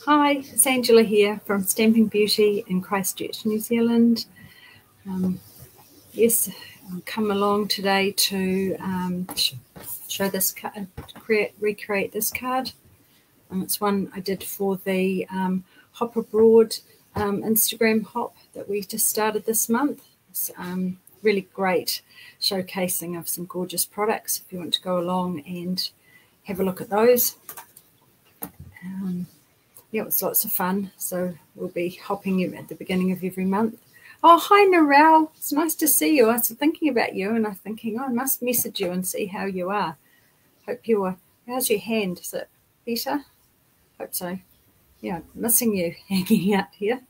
Hi, it's Angela here from Stamping Beauty in Christchurch, New Zealand. Yes, I've come along today to show this card, recreate this card. It's one I did for the Hop Abroad Instagram hop that we just started this month. It's really great showcasing of some gorgeous products if you want to go along and have a look at those. Yeah, it was lots of fun. So we'll be hopping you at the beginning of every month. Oh, hi, Narelle. It's nice to see you. I was thinking about you and I'm thinking, oh, I must message you and see how you are. Hope you are. How's your hand? Is it better? Hope so. Yeah, missing you hanging out here.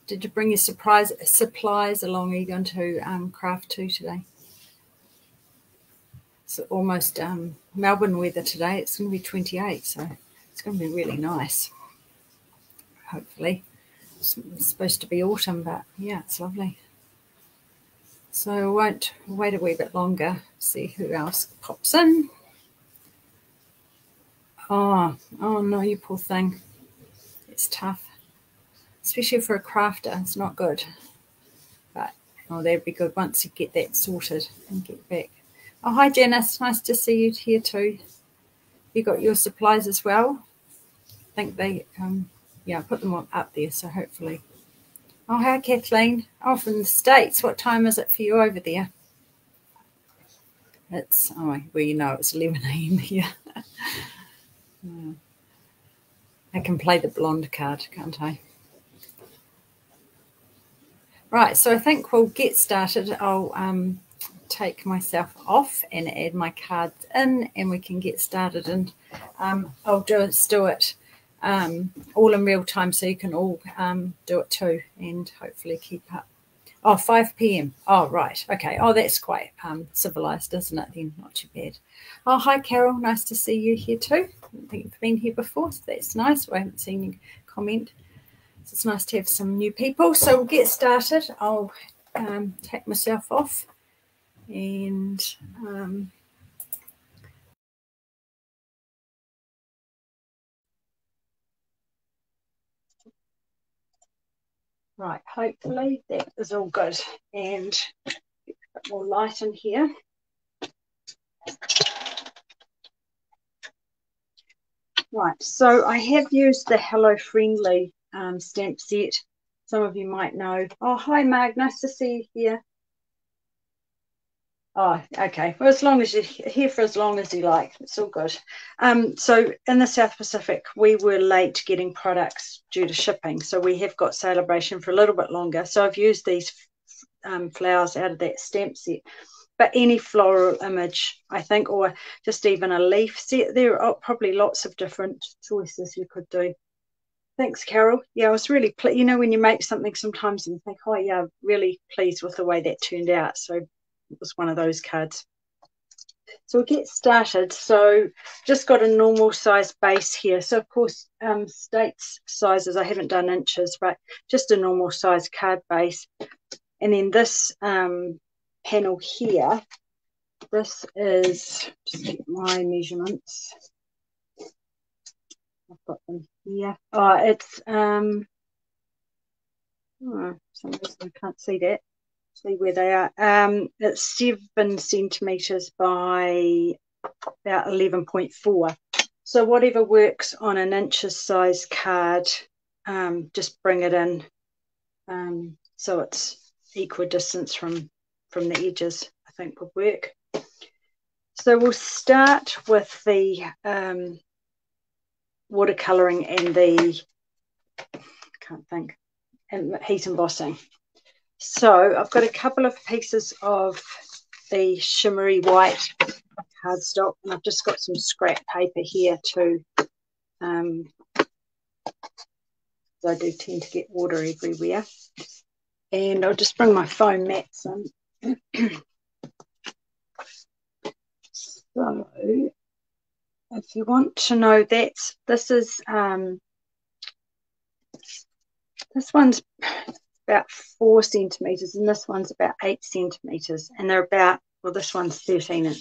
Did you bring your supplies along? Are you going to craft too today? It's almost Melbourne weather today. It's going to be 28, so it's going to be really nice. Hopefully. It's supposed to be autumn, but yeah, it's lovely. So I won't wait a wee bit longer, see who else pops in. Oh no, you poor thing. It's tough, especially for a crafter. It's not good, but oh, that'd be good once you get that sorted and get back. Oh, hi, Janice. Nice to see you here too. You got your supplies as well? I think they, yeah, I put them all up there, so hopefully. Oh, hi, Kathleen. Oh, from the States. What time is it for you over there? It's, oh, well, you know, it's 11 a.m. here. I can play the blonde card, can't I? Right, so I think we'll get started. I'll take myself off and add my cards in, and we can get started. And I'll do it all in real time, so you can all do it too, and hopefully keep up. Oh, 5 p.m. Oh, right. Okay. Oh, that's quite civilized, isn't it? Then not too bad. Oh, hi, Carol. Nice to see you here too. I don't think you've been here before, so that's nice. I haven't seen you comment. So it's nice to have some new people. So we'll get started. I'll take myself off and right, hopefully that is all good. And a bit more light in here. Right, so I have used the Hello Friendly stamp set. Some of you might know. Oh, hi, Marg. Nice to see you here. Oh, okay. Well, as long as you're here for as long as you like, it's all good. So in the South Pacific, we were late getting products due to shipping. So we have got celebration for a little bit longer. So I've used these flowers out of that stamp set. But any floral image, I think, or just even a leaf set, there are probably lots of different choices you could do. Thanks, Carol. Yeah, I was really pleased. You know, when you make something sometimes and you think, oh, yeah, really pleased with the way that turned out. So it was one of those cards. So we'll get started. So just got a normal size base here. So, of course, states sizes, I haven't done inches, but just a normal size card base. And then this panel here, this is, just get my measurements. I've got them here. Oh, it's, for some reason I can't see that. See where they are. It's 7 centimetres by about 11.4. So whatever works on an inches size card, just bring it in so it's equidistance from the edges, I think would work. So we'll start with the watercolouring and the, can't think, and heat embossing. So I've got a couple of pieces of the shimmery white cardstock, and I've just got some scrap paper here too. I do tend to get water everywhere. And I'll just bring my foam mats in. So if you want to know that, this one's about 4 centimetres and this one's about 8 centimetres, and they're about well, this one's 13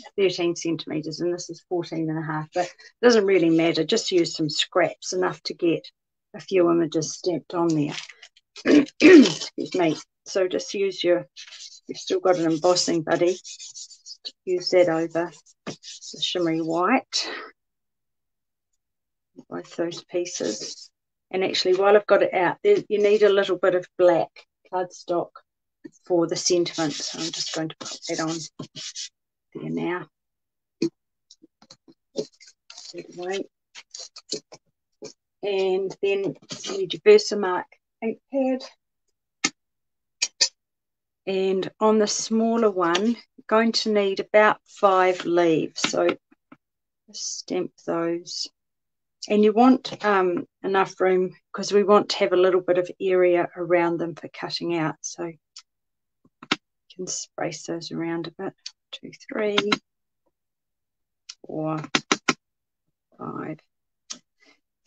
centimetres and this is 14.5, but it doesn't really matter. Just use some scraps, enough to get a few images stamped on there. Excuse me. So just use your, you've still got an embossing buddy, just use that over the shimmery white, both those pieces. And actually, while I've got it out, you need a little bit of black cardstock for the sentiment. So I'm just going to put that on there now. Away. And then you need your Versamark ink pad. And on the smaller one, you're going to need about 5 leaves. So just stamp those. And you want enough room, because we want to have a little bit of area around them for cutting out. So you can space those around a bit. 2, 3, 4, 5.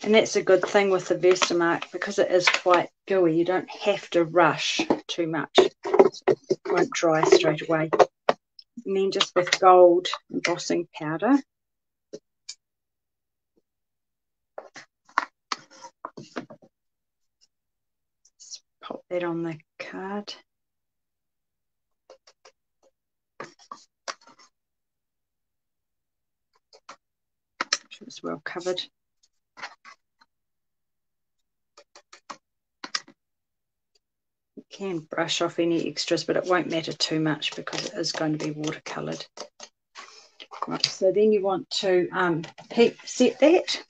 And that's a good thing with the Versamark, because it is quite gooey. You don't have to rush too much. It won't dry straight away. And then just with gold embossing powder, just pop that on the card. It's well covered. You can brush off any extras, but it won't matter too much because it is going to be watercoloured. Right, so then you want to heat set that.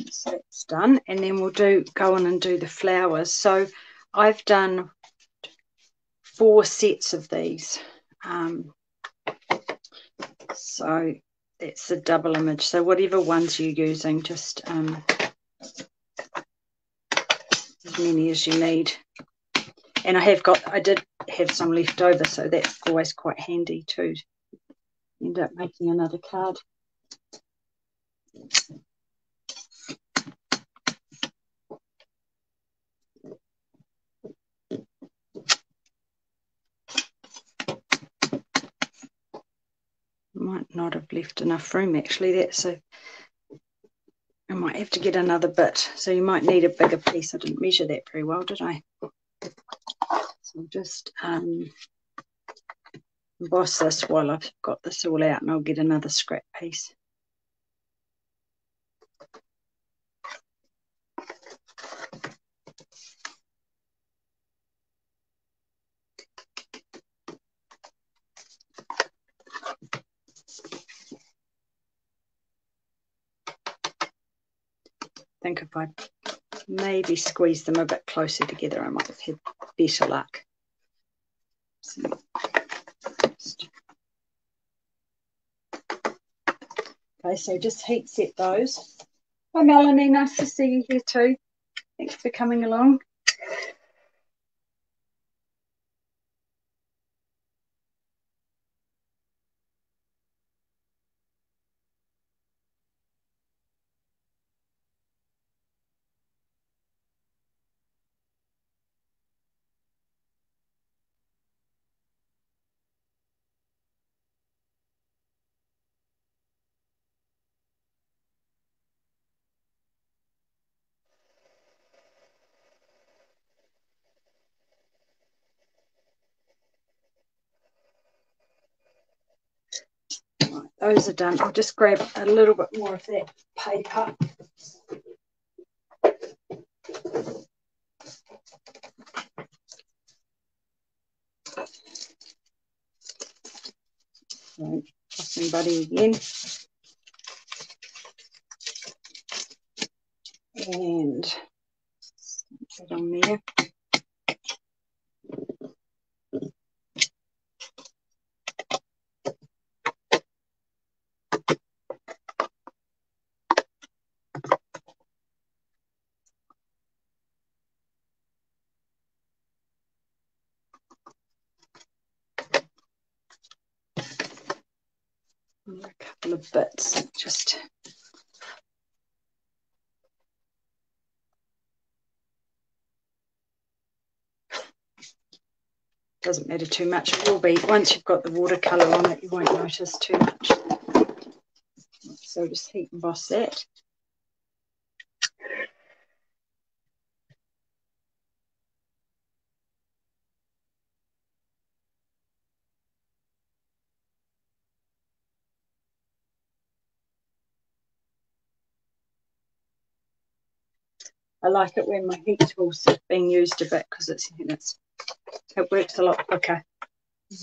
So it's done, and then we'll go on and do the flowers. So I've done 4 sets of these. So that's the double image. So whatever ones you're using, just as many as you need. And I did have some left over, so that's always quite handy to end up making another card. Might not have left enough room actually. I might have to get another bit, so you might need a bigger piece. I didn't measure that very well, did I? So I'll just emboss this while I've got this all out, and I'll get another scrap piece. I think if I maybe squeeze them a bit closer together, I might have had better luck. So, okay, so just heat set those. Hi Melanie, nice to see you here too. Thanks for coming along. Right, those are done. I'll just grab a little bit more of that paper. So, Embossing buddy again. And put it on there. a couple of bits, just doesn't matter too much. It will be, once you've got the watercolour on it, you won't notice too much. So just heat emboss that. I like it when my heat tool's being used a bit because it works a lot quicker.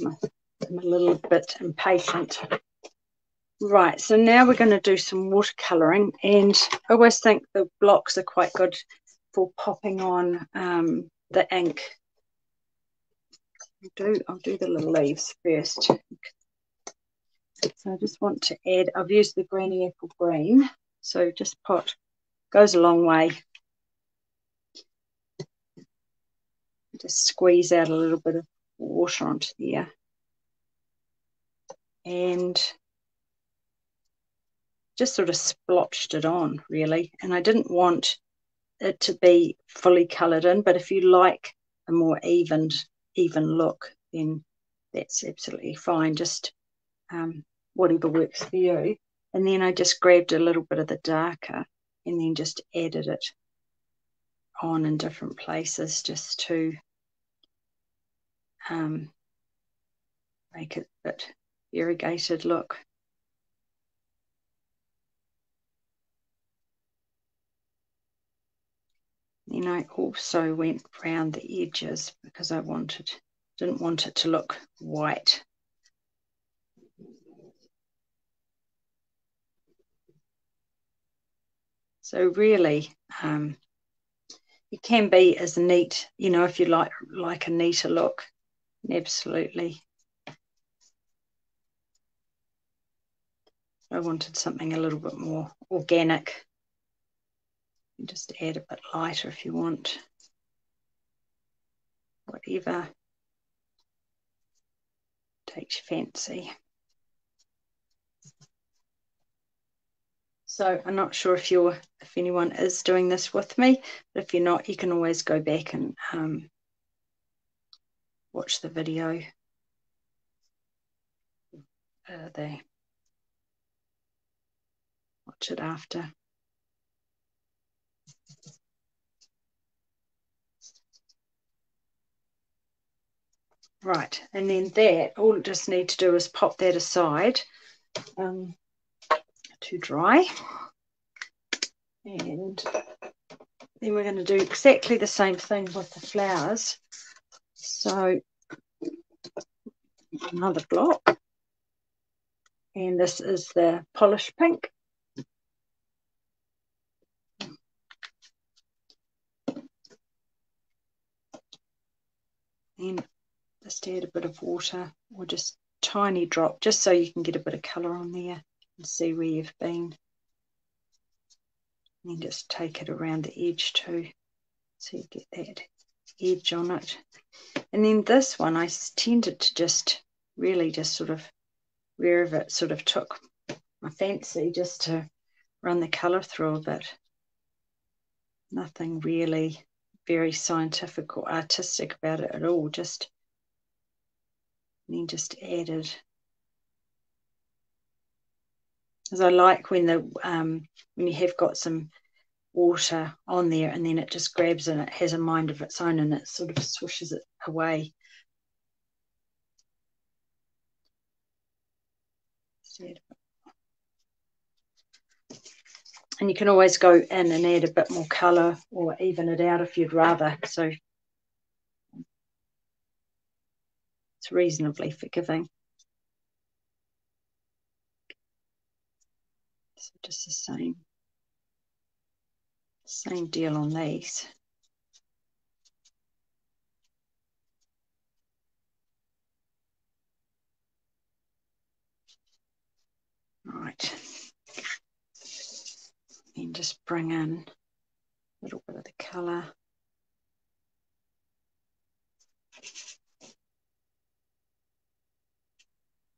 I'm a little bit impatient. Right, so now we're going to do some watercolouring, and I always think the blocks are quite good for popping on the ink. I'll do the little leaves first. So I just want to add, I've used the Granny Apple Green, so just goes a long way. Just squeeze out a little bit of water onto there. And just sort of splotched it on, really. And I didn't want it to be fully coloured in, but if you like a more even look, then that's absolutely fine. Just whatever works for you. And then I just grabbed a little bit of the darker and then just added it on in different places just to make it a bit variegated look. Then I also went round the edges because I didn't want it to look white. So really, it can be as neat, you know, if you like a neater look. Absolutely. I wanted something a little bit more organic. You just add a bit lighter if you want. Whatever takes your fancy. So I'm not sure if anyone is doing this with me, but if you're not, you can always go back and watch the video. Watch it after. Right, and then that, all it just need to do is pop that aside to dry. And then we're going to do exactly the same thing with the flowers. So another block. And this is the polished pink. And just add a bit of water, or just tiny drop, just so you can get a bit of colour on there and see where you've been. And then just take it around the edge too, so you get that edge on it. And then this one, I tended to just really just sort of, wherever it sort of took my fancy, just to run the colour through a bit. Nothing really very scientific or artistic about it at all, just then just added, because I like when you have got some water on there and then it just grabs and it has a mind of its own and it sort of swishes it away. And you can always go in and add a bit more colour or even it out if you'd rather. So it's reasonably forgiving. So just the same deal on these. Right. And just bring in a little bit of the colour.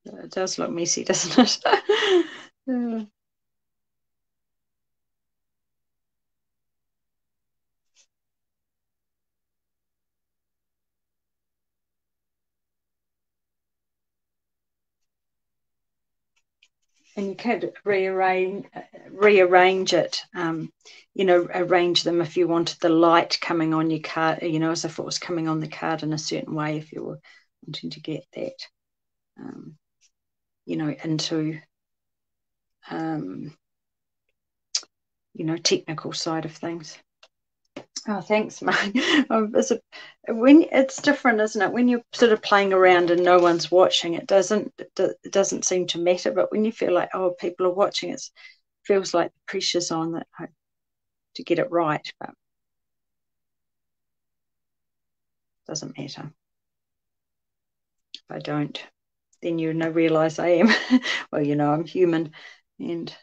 It does look messy, doesn't it? Yeah. And you can rearrange it, you know, arrange them if you wanted the light coming on your card, you know, as if it was coming on the card in a certain way, if you were wanting to get that, you know, into, you know, technical side of things. Oh, thanks, Mike. When it's different, isn't it? When you're sort of playing around and no one's watching, it doesn't seem to matter. But when you feel like, oh, people are watching, it feels like the pressure's on that to get it right. But it doesn't matter. If I don't, then you realise I am. Well, you know, I'm human, and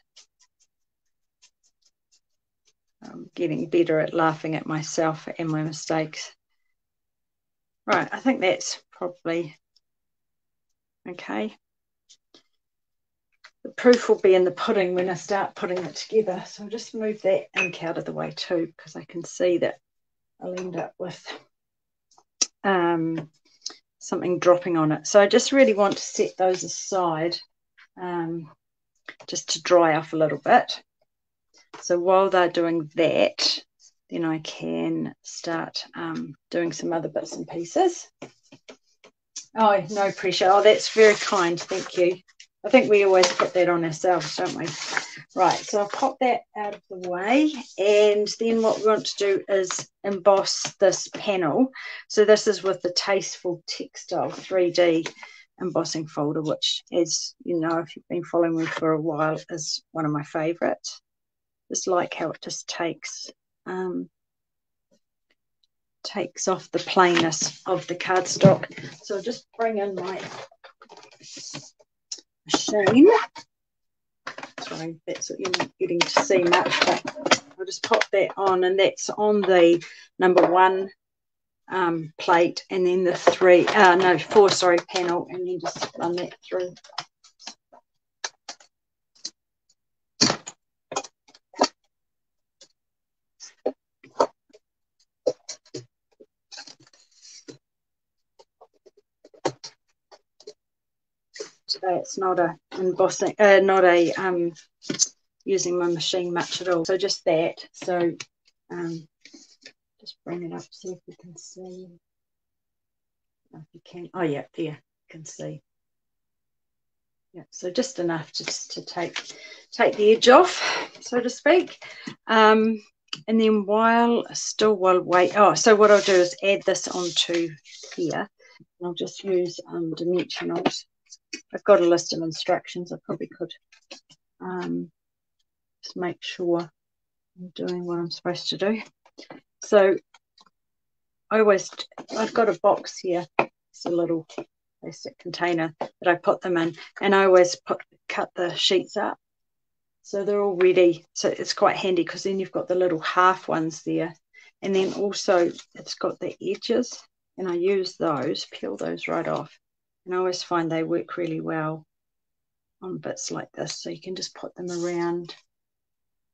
I'm getting better at laughing at myself and my mistakes. Right, I think that's probably okay. The proof will be in the pudding when I start putting it together. So I'll just move that ink out of the way too, because I can see that I'll end up with something dropping on it. So I just really want to set those aside just to dry off a little bit. So while they're doing that, then I can start doing some other bits and pieces. Oh, no pressure. Oh, that's very kind. Thank you. I think we always put that on ourselves, don't we? Right, so I'll pop that out of the way. And then what we want to do is emboss this panel. So this is with the Tasteful Textile 3D embossing folder, which, as you know, if you've been following me for a while, is one of my favourites. Just like how it just takes off the plainness of the cardstock. So I'll just bring in my machine. Sorry, that's what you're not getting to see much, but I'll just pop that on, and that's on the number 1 plate, and then the 4 panel, and then just run that through. So it's not a embossing, not a using my machine much at all. So just that. So just bring it up, see if you can see. If you can, oh yeah, there you can see. Yeah, so just enough just to take the edge off, so to speak. And then while wait, so what I'll do is add this onto here. And I'll just use dimensionals. I've got a list of instructions. I probably could just make sure I'm doing what I'm supposed to do. So I've got a box here. It's a little plastic container that I put them in, and I always cut the sheets up so they're all ready. So it's quite handy because then you've got the little half ones there, and then also it's got the edges, and I use those, peel those right off, and I always find they work really well on bits like this. So you can just put them around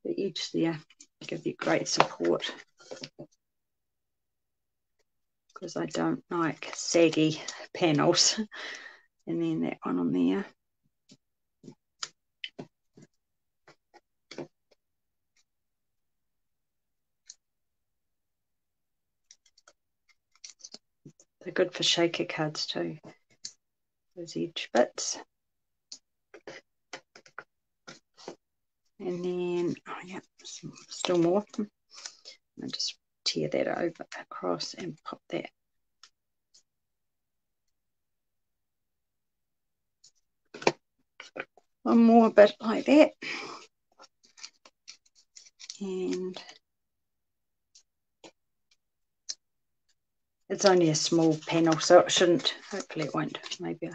the edge there, give you great support, because I don't like saggy panels. And then that one on there. They're good for shaker cards too, those edge bits. And then, oh yeah, still more. I'll just tear that over across and pop that. One more bit like that. And it's only a small panel, so it shouldn't, hopefully it won't, maybe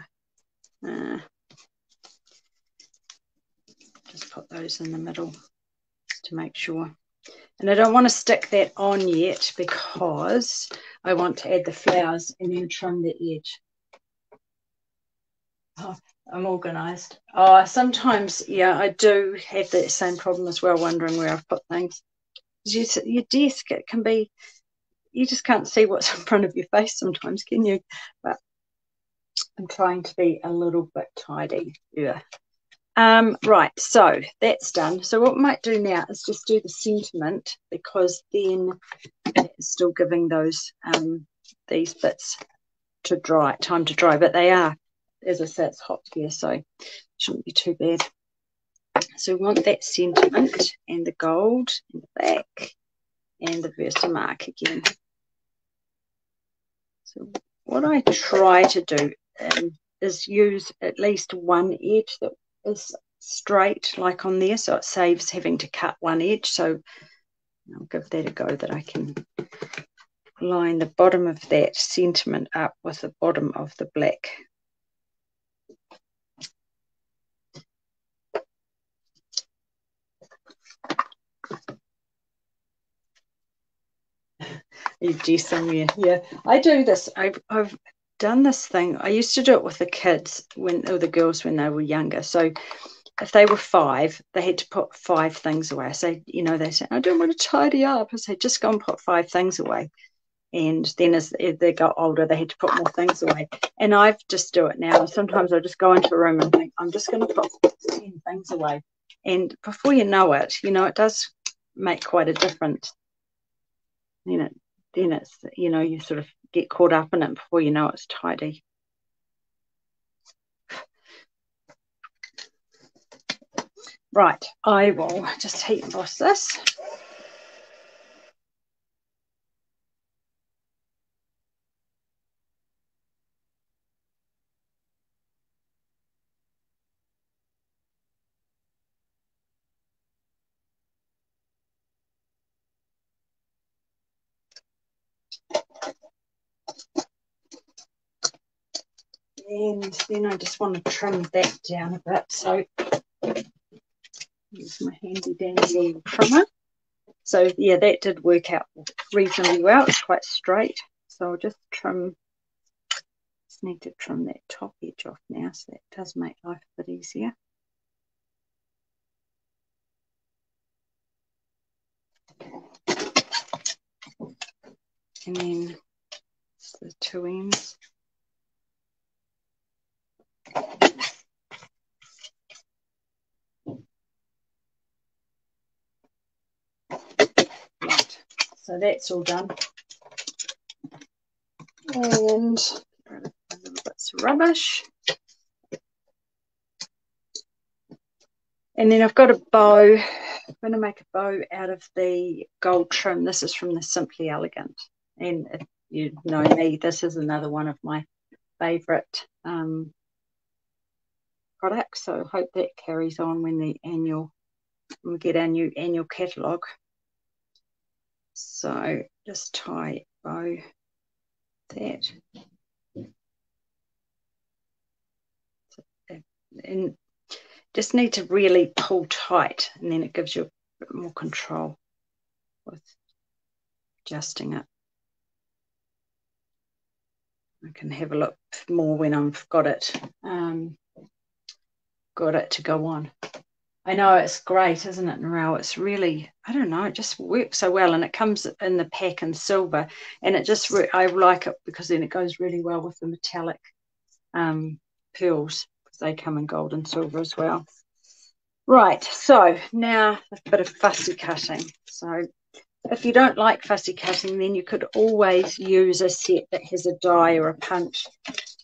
just put those in the middle to make sure. And I don't want to stick that on yet because I want to add the flowers and then trim the edge. Oh, I'm organised. Oh, sometimes, yeah, I do have that same problem as well, wondering where I've put things. Your desk, it can be, you just can't see what's in front of your face sometimes, can you? But I'm trying to be a little bit tidy. Yeah. Right, so that's done. So what we might do now is just do the sentiment, because then it's still giving those these bits to dry, time to dry, but they are, as I said, it's hot here, so it shouldn't be too bad. So we want that sentiment and the gold and the black and the Versamark again. So what I try to do is use at least one edge that is straight, like on there, so it saves having to cut one edge. So I'll give that a go, that I can line the bottom of that sentiment up with the bottom of the black. Somewhere. Yeah, I do this. I've done this thing. I used to do it with the kids or the girls when they were younger. So if they were 5, they had to put 5 things away. I say, they say, I don't want to tidy up. I say, just go and put 5 things away. And then as they got older, they had to put more things away. And I just do it now. Sometimes I just go into a room and think, I'm just going to put 10 things away. And before you know it, it does make quite a difference. Then it's, you sort of get caught up in it before you know it's tidy. Right, I will just heat emboss this. And then I just want to trim that down a bit. So use my handy dandy trimmer. So yeah, that did work out reasonably well. It's quite straight. So I'll just need to trim that top edge off now, so that does make life a bit easier. And then the 2 ends. Right, so that's all done. And a little bits of rubbish. And then I've got a bow. I'm going to make a bow out of the gold trim. This is from the Simply Elegant. And if you know me, this is another one of my favourite products. So I hope that carries on when we get our new annual catalogue. So just tie bow that. And just need to really pull tight, and then it gives you a bit more control with adjusting it. I can have a look more when I've got it to go on. I know it's great, isn't it, Narelle? It's really, I don't know, it just works so well, and it comes in the pack in silver, and it just, I like it because then it goes really well with the metallic pearls, because they come in gold and silver as well. Right, so now a bit of fussy cutting. So if you don't like fussy cutting, then you could always use a set that has a die or a punch.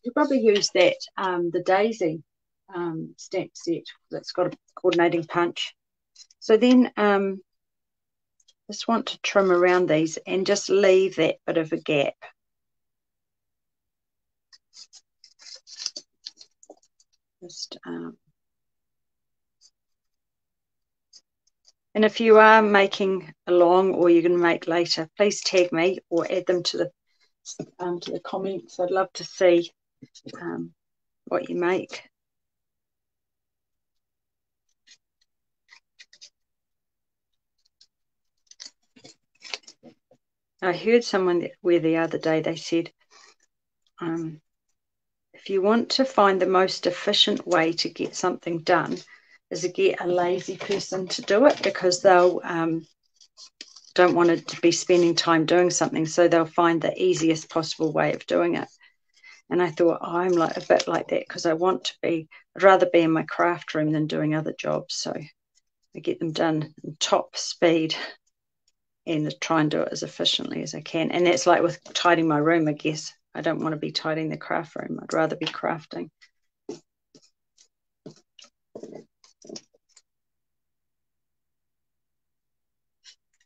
You probably use that, the Daisy stamp set that's got a coordinating punch. So then just want to trim around these and just leave that bit of a gap. And if you are making along, or you're going to make later, please tag me or add them to the comments. I'd love to see what you make. I heard someone where the other day they said if you want to find the most efficient way to get something done, is to get a lazy person to do it, because they'll don't want to be spending time doing something, so they'll find the easiest possible way of doing it. And I thought, oh, I'm like a bit like that, because I'd rather be in my craft room than doing other jobs. So I get them done in top speed and try and do it as efficiently as I can. And that's like with tidying my room, I guess. I don't want to be tidying the craft room. I'd rather be crafting.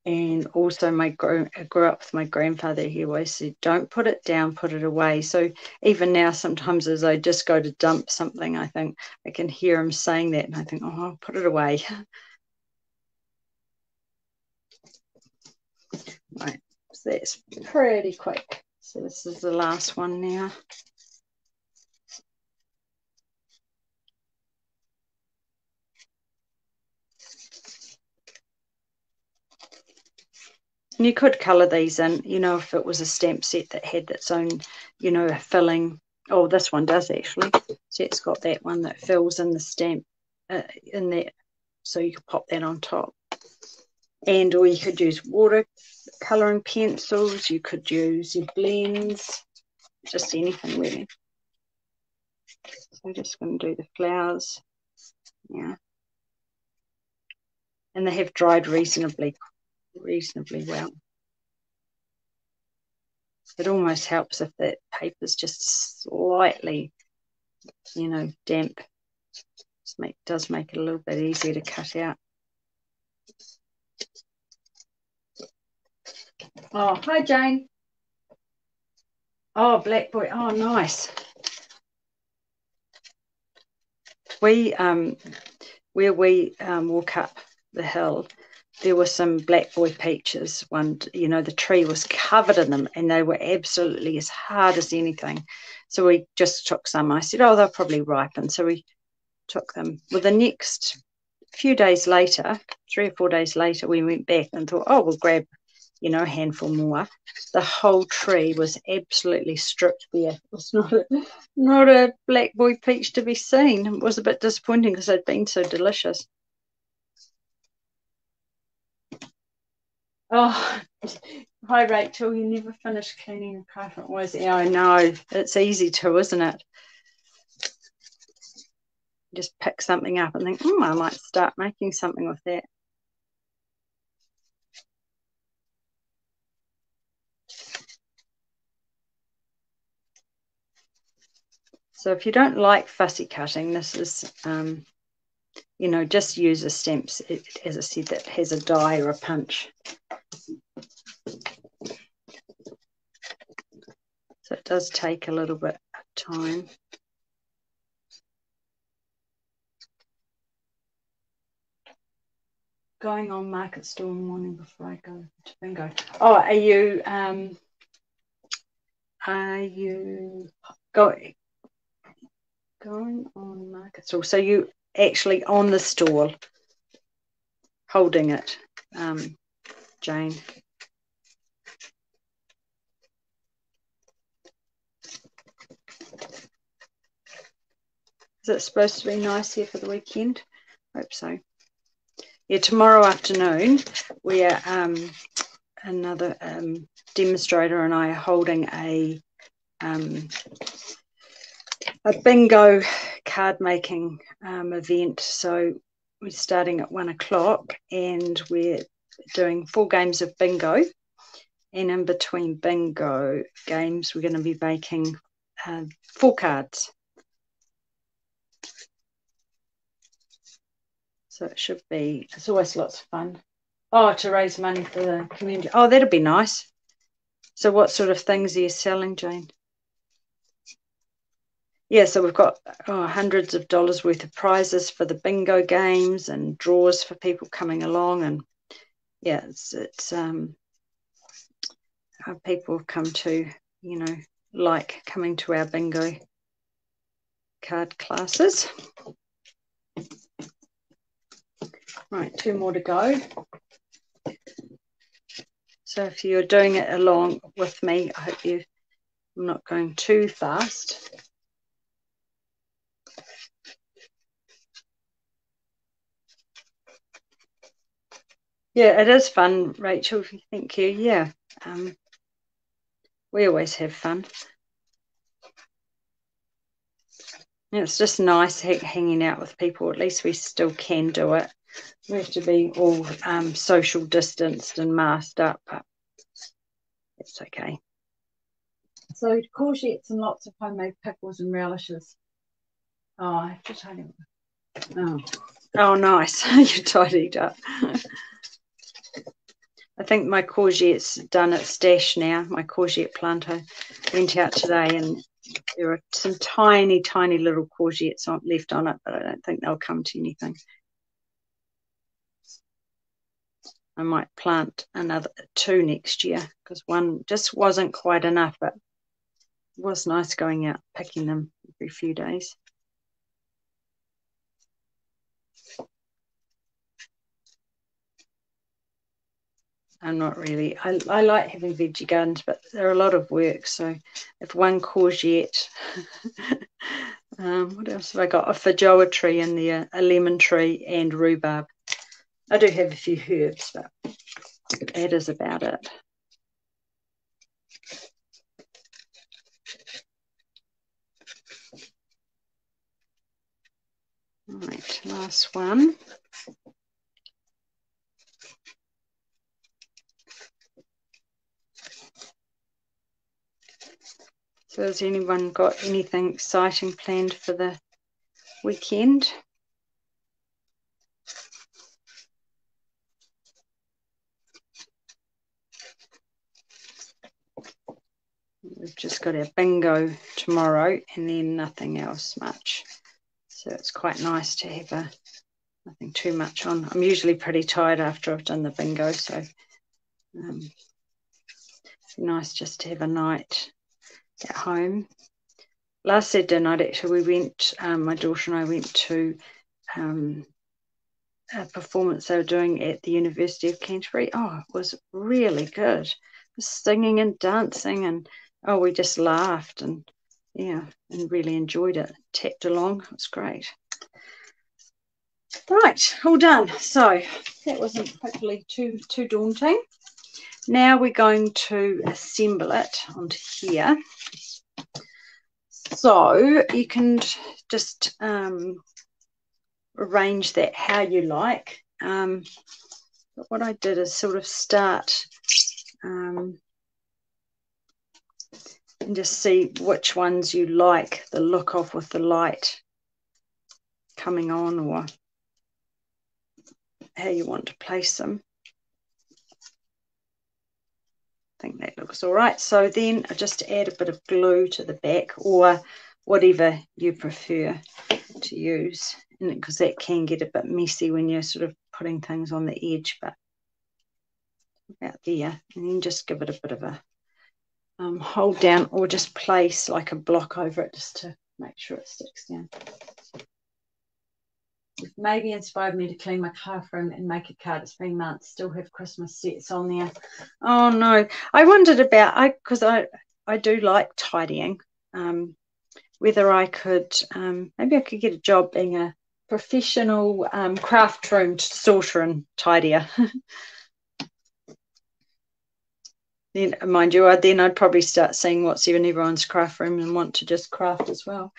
And also I grew up with my grandfather. He always said, don't put it down, put it away. So even now, sometimes as I just go to dump something, I think I can hear him saying that, and I think, oh, I'll put it away. Right, so that's pretty quick. So this is the last one now. And you could colour these in, you know, if it was a stamp set that had its own, you know, filling. Oh, this one does actually. So it's got that one that fills in the stamp in there. So you could pop that on top. And or you could use watercolouring pencils. You could use your blends. Just anything really. So I'm just going to do the flowers. Yeah. And they have dried reasonably well. It almost helps if that paper's just slightly, you know, damp. Does make it a little bit easier to cut out. Oh, hi Jane. Oh, Black Boy. Oh, nice. We where we walk up the hill, there were some Black Boy peaches. One, you know, the tree was covered in them, and they were absolutely as hard as anything. So we just took some. I said, oh, they'll probably ripen. So we took them. Well, the next few days later, 3 or 4 days later, we went back and thought, oh, we'll grab, you know, a handful more. The whole tree was absolutely stripped bare. It was not a Black Boy peach to be seen. It was a bit disappointing because they'd been so delicious. Oh, hi Rachel, you never finished cleaning the carpet, was it? Yeah, I know. It's easy to, isn't it? Just pick something up and think, I might start making something with that. So if you don't like fussy cutting, this is, you know, just use a stamp, as I said, that has a die or a punch. So it does take a little bit of time. Going on market store in the morning before I go to bingo. Oh, are you going on market store? So you actually on the stall holding it, Jane? Is it supposed to be nice here for the weekend? Hope so. Yeah, tomorrow afternoon we are another demonstrator and I are holding a bingo card making event. So we're starting at 1 o'clock and we're doing 4 games of bingo, and in between bingo games we're going to be making 4 cards. So it should be, it's always lots of fun. Oh, to raise money for the community. Oh, that'd be nice. So what sort of things are you selling, Jane? Yeah, so we've got hundreds of dollars worth of prizes for the bingo games and draws for people coming along. And yeah, it's people have come to, you know, like coming to our bingo card classes. Right, 2 more to go. So if you're doing it along with me, I hope I'm not going too fast. Yeah, it is fun, Rachel. Thank you. Yeah, we always have fun. It's just nice hanging out with people. At least we still can do it. We have to be all social distanced and masked up, but it's okay. So courgettes and lots of homemade pickles and relishes. Oh, I have to tell you. Oh, nice. You tidied up. I think my courgette's done its stash now. My courgette plant, I went out today and there are some tiny, tiny little courgettes left on it, but I don't think they'll come to anything. I might plant another 2 next year because one just wasn't quite enough, but it was nice going out picking them every few days. I'm not really. I like having veggie gardens, but they're a lot of work. So if one courgette, what else have I got? A feijoa tree in there, a lemon tree, and rhubarb. I do have a few herbs, but that is about it. Right, last one. So has anyone got anything exciting planned for the weekend? We've just got our bingo tomorrow and then nothing else much. So it's quite nice to have nothing too much on. I'm usually pretty tired after I've done the bingo, so it's nice just to have a night at home. Last Saturday night, actually, we went, my daughter and I went to a performance they were doing at the University of Canterbury. Oh, it was really good. Singing and dancing, and oh, we just laughed and yeah, and really enjoyed it. Tapped along. It was great. Right, all done. So that wasn't hopefully too daunting. Now we're going to assemble it onto here. So you can just arrange that how you like. But what I did is sort of start and just see which ones you like the look of with the light coming on, or how you want to place them. I think that looks all right. So then I just add a bit of glue to the back, or whatever you prefer to use, because that can get a bit messy when you're sort of putting things on the edge, but about there. And then just give it a bit of a hold down, or just place like a block over it just to make sure it sticks down. Maybe inspired me to clean my classroom and make a card. It's been months, still have Christmas sets on there. Oh no, I wondered about, because I do like tidying, whether I could, maybe I could get a job being a professional craft room sorter and tidier. Then, mind you, then I'd probably start seeing what's in everyone's craft room and want to just craft as well.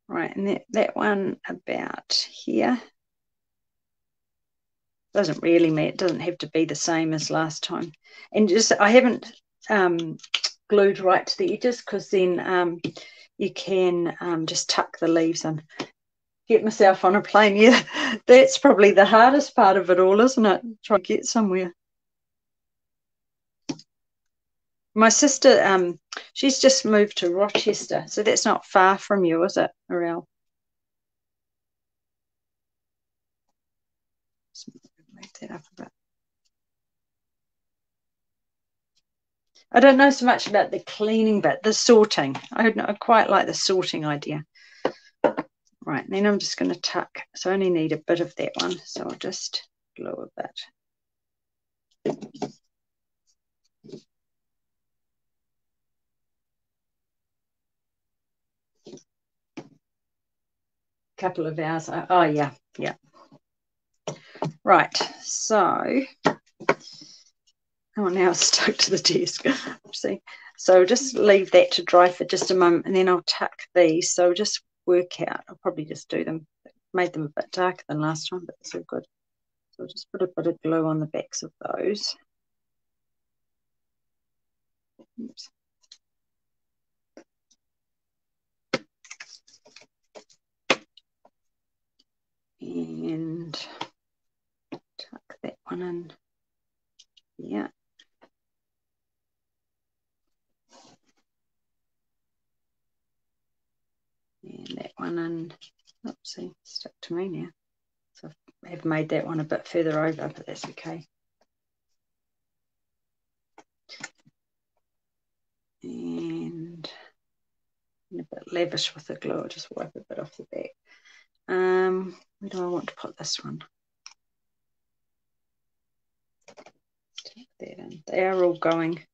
Right, and that one about here doesn't really matter. It doesn't have to be the same as last time. And just I haven't glued right to the edges, because then you can just tuck the leaves and get myself on a plane. Yeah, that's probably the hardest part of it all, isn't it? Try to get somewhere. My sister, she's just moved to Rochester, so that's not far from you, is it, Arel? Move that up a bit. I don't know so much about the cleaning bit, the sorting. I quite like the sorting idea. Right, and then I'm just going to tuck. So I only need a bit of that one, so I'll just glue a bit. Couple of hours. Oh yeah. Right, so now it's stuck to the desk. See, so just leave that to dry for just a moment, and then I'll tuck these. So just work out. I'll probably just do them. Made them a bit darker than last time, but it's all good. So I'll just put a bit of glue on the backs of those. Oops. And tuck that one in. Yeah. And that one in. Oopsie, stuck to me now. So I have made that one a bit further over, but that's okay. And a bit lavish with the glue. I'll just wipe a bit off the back. Where do I want to put this one? Tuck that in. They are all going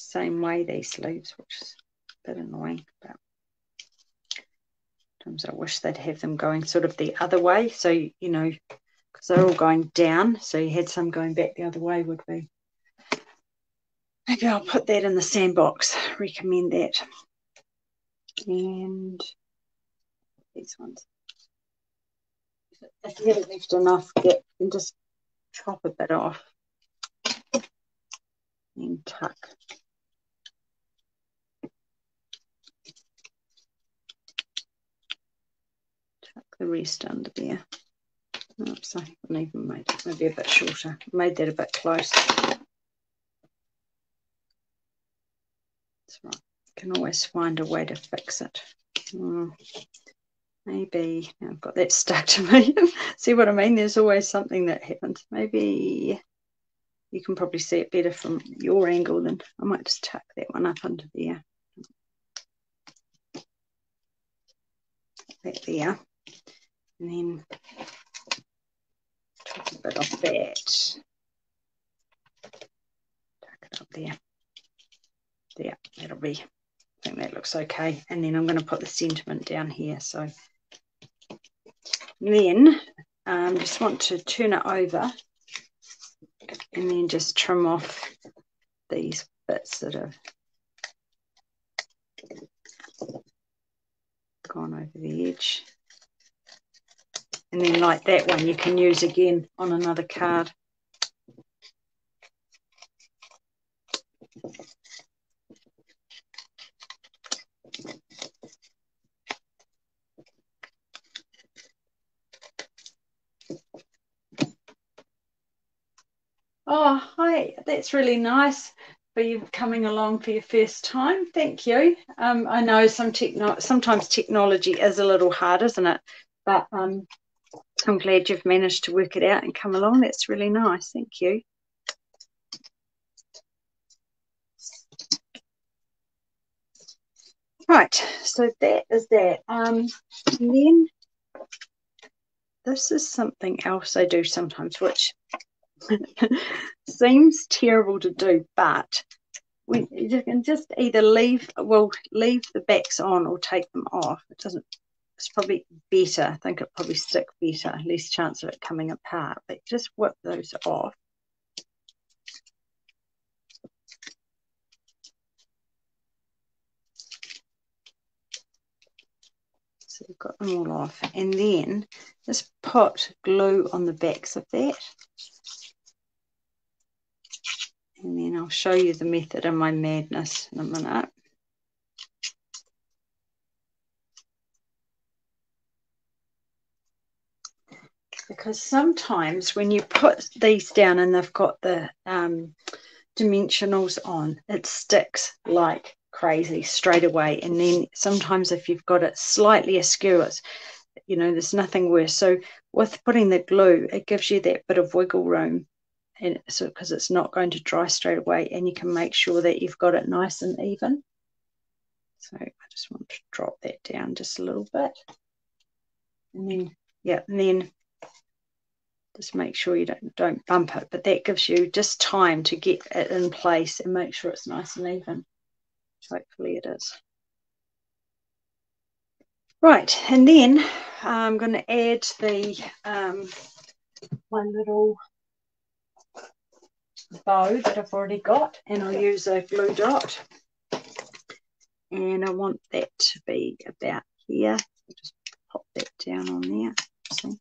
same way, these leaves, which is a bit annoying, but sometimes I wish they'd have them going sort of the other way, so you know, because they're all going down, so you had some going back the other way would be. Maybe I'll put that in the sandbox. Recommend that. And these ones. If you haven't left enough, you can just chop a bit off and tuck. Tuck the rest under there. Oops, I haven't even made it. Maybe a bit shorter. Made that a bit close. That's right. Can always find a way to fix it. Maybe now I've got that stuck to me. See what I mean? There's always something that happens. Maybe you can probably see it better from your angle, than I might just tuck that one up under there. That there. And then tuck a bit off that. Tuck it up there. There, that'll be, I think that looks okay. And then I'm going to put the sentiment down here. So then just want to turn it over and then just trim off these bits that have gone over the edge. And then like that one you can use again on another card. Oh, hi, that's really nice for you coming along for your first time. Thank you. I know sometimes technology is a little hard, isn't it? But I'm glad you've managed to work it out and come along. That's really nice. Thank you. Right, so that is that. And then this is something else I do sometimes, which seems terrible to do, but you can just either leave the backs on or take them off. It's probably better. I think it'll probably stick better, less chance of it coming apart, but just whip those off. So we've got them all off, and then just put glue on the backs of that. And then I'll show you the method in my madness in a minute. Because sometimes when you put these down and they've got the dimensionals on, it sticks like crazy straight away. And then sometimes if you've got it slightly askew, it's, you know, there's nothing worse. So with putting the glue, it gives you that bit of wiggle room. And so because it's not going to dry straight away, and you can make sure that you've got it nice and even. So I just want to drop that down just a little bit, and then and then just make sure you don't bump it, but that gives you just time to get it in place and make sure it's nice and even. Hopefully it is. Right, and then I'm going to add the my little bow that I've already got, and I'll use a glue dot, and I want that to be about here. I'll just pop that down on there. See?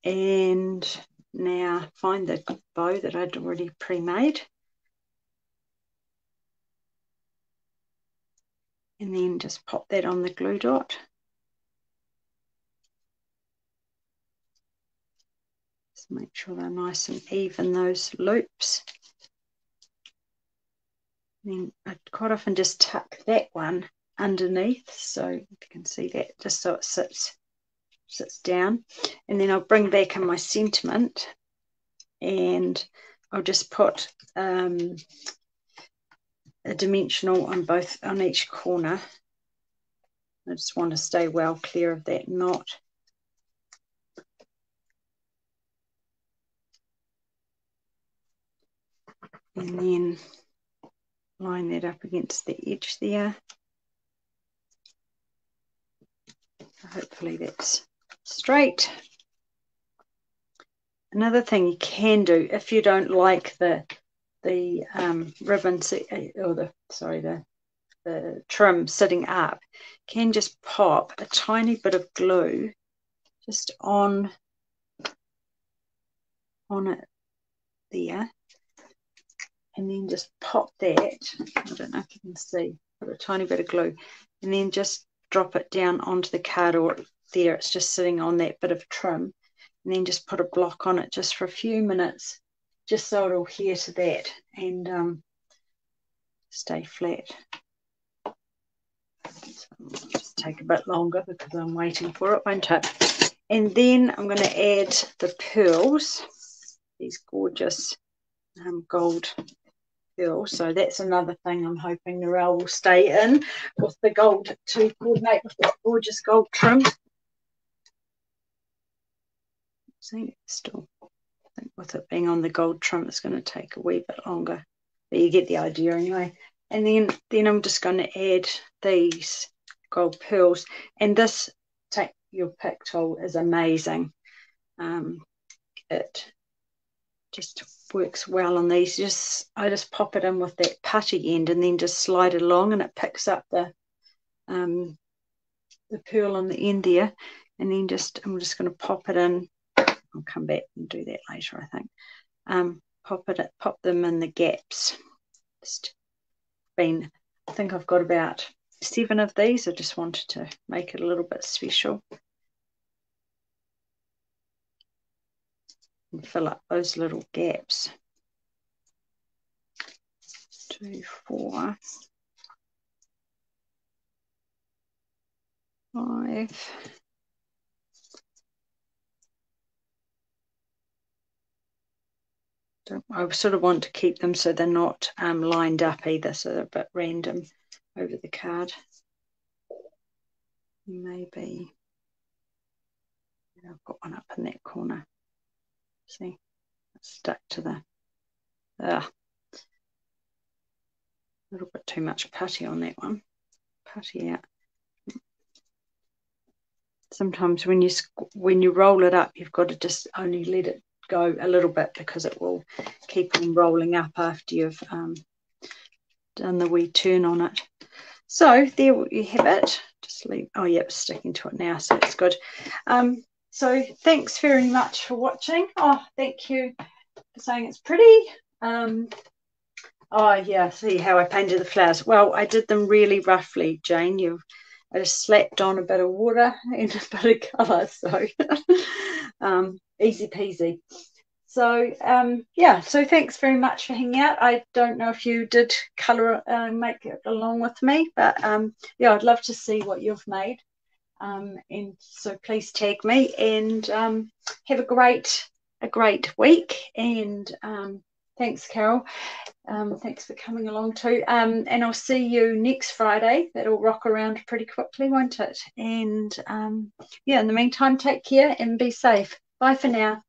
And now find the bow that I'd already pre-made, and then just pop that on the glue dot. Just make sure they're nice and even, those loops. Then I quite often just tuck that one underneath, so you can see that, just so it sits down. And then I'll bring back in my sentiment, and I'll just put a dimensional on each corner. I just want to stay well clear of that knot. And then line that up against the edge there. Hopefully that's straight. Another thing you can do, if you don't like the ribbon or the trim sitting up, can just pop a tiny bit of glue just on it there, and then just pop that. I don't know if you can see, put a tiny bit of glue, and then just drop it down onto the card, or there it's just sitting on that bit of trim, and then just put a block on it just for a few minutes, just so it'll adhere to that and stay flat. So it'll just take a bit longer because I'm waiting for it, won't it? And then I'm going to add the pearls, these gorgeous gold pearls. So that's another thing I'm hoping Narelle will stay in with the gold to coordinate with that gorgeous gold trim. See, still, I think with it being on the gold trim, it's going to take a wee bit longer, but you get the idea anyway. And then I'm just going to add these gold pearls, and this take your pick tool is amazing. It just works well on these. I just pop it in with that putty end and then just slide it along, and it picks up the pearl on the end there. And then I'm just going to pop it in. I'll come back and do that later, I think. Pop them in the gaps. I think I've got about 7 of these. I just wanted to make it a little bit special. And fill up those little gaps. 2, 4, 5. I sort of want to keep them so they're not lined up either, so they're a bit random over the card. Maybe I've got one up in that corner. See, it's stuck to the a little bit too much putty on that one. Putty out. Sometimes when you roll it up, you've got to just only let it go a little bit, because it will keep on rolling up after you've done the wee turn on it. So there you have it. Just leave. Oh yeah, it's sticking to it now, so it's good. So thanks very much for watching. Oh, thank you for saying it's pretty. Oh yeah, see how I painted the flowers. Well, I did them really roughly, Jane. I just slapped on a bit of water and a bit of colour, so easy peasy. So yeah, so thanks very much for hanging out. I don't know if you did colour make it along with me, but yeah, I'd love to see what you've made, and so please tag me, and have a great week. And thanks, Carol. Thanks for coming along too. And I'll see you next Friday. That'll rock around pretty quickly, won't it? And yeah, in the meantime, take care and be safe. Bye for now.